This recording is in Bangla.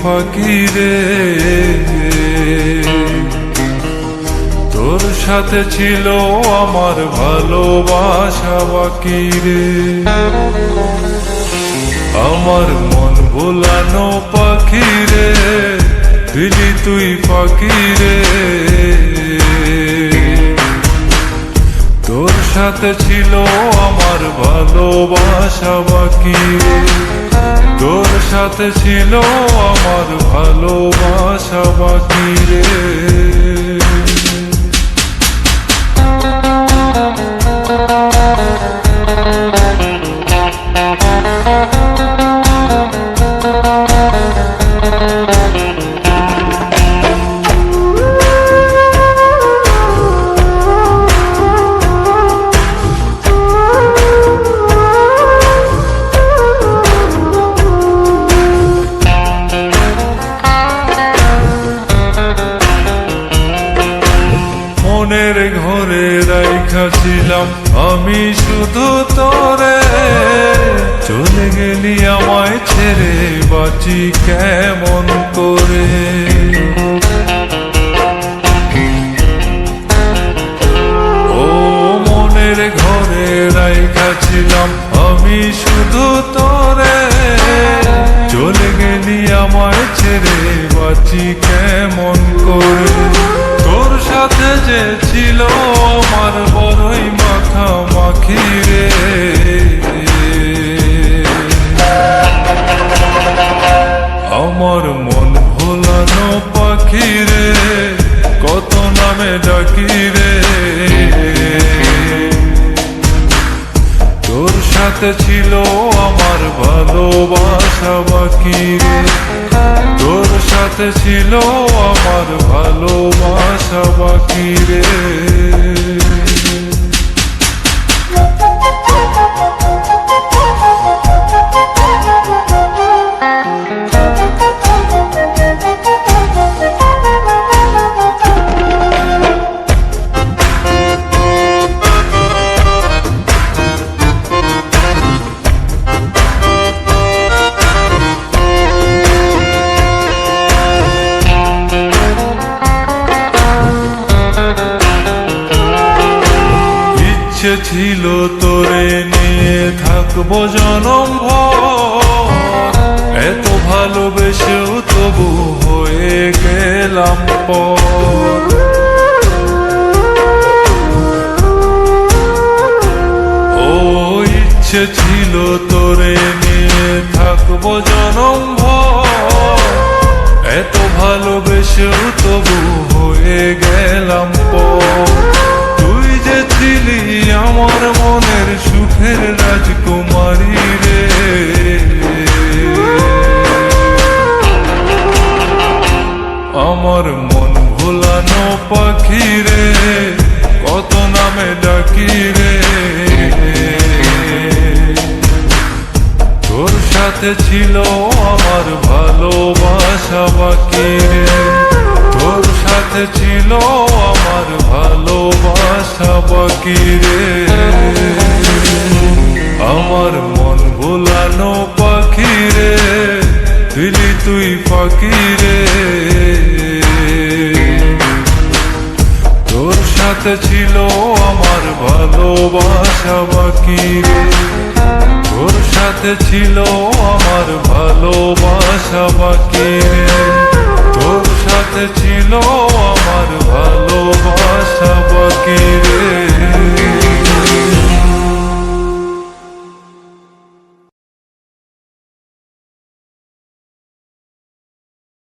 ফাঁকি রে, তোর সাথে ছিল আমার ভালোবাসা বাকি রে। আমার মন ভোলানো পাখি রে, দিলি তুই ফাঁকি রে। তোর সাথে ছিল আমার ভালোবাসা বাকি রে, তোর সাথে ছিল আমার ভালোবাসা বাকি রে। মনের ঘরে রাইখাছিলাম আমি শুধু তোরে, চলে গেলি আমায় ছেড়ে বাঁচি কেমন করে। ও মনের ঘরে রাইখাছিলাম আমি শুধু তোরে, চলে গেলি আমায় ছেড়ে বাঁচি কেমন করে। তোর সাথে যে ছিল আমার বড়ই মাথা মাখি রে, আমার মন ভোলানো পাখি রে, কত নামে ডাকি রে। তোর সাথে ছিল আমার ভালোবাসা বাকি রে, তোর সাথে ছিল আমার ভালোবাসা বাকি রে। ইচ্ছে ছিল তোরে নিয়ে থাকবো জনম ভর, এত ভালোবেসেও তবু হয়ে গেলাম পর। ও ইচ্ছে ছিল তোরে নিয়ে থাকবো জনম ভর, এত ভালোবেসেও তবু হয়ে গেলাম পর। তুই যে ছিলি আমার মনের সুখের রাজকুমারী রে, আমার মন ভোলানো পাখি রে, কত নামে ডাকি রে। তোর সাথে ছিল আমার ভালোবাসা বাকি রে, তোর সাথে ছিল আমার ভালোবাসা বাকি রে। আমার মন ভোলানো পাখি রে, দিলি তুই ফাঁকি রে। তোর সাথে ছিল আমার ভালোবাসা বাকি রে, তোর সাথে ছিল আমার ভালোবাসা বাকি রে, তোর সাথে ছিল আমার ভালো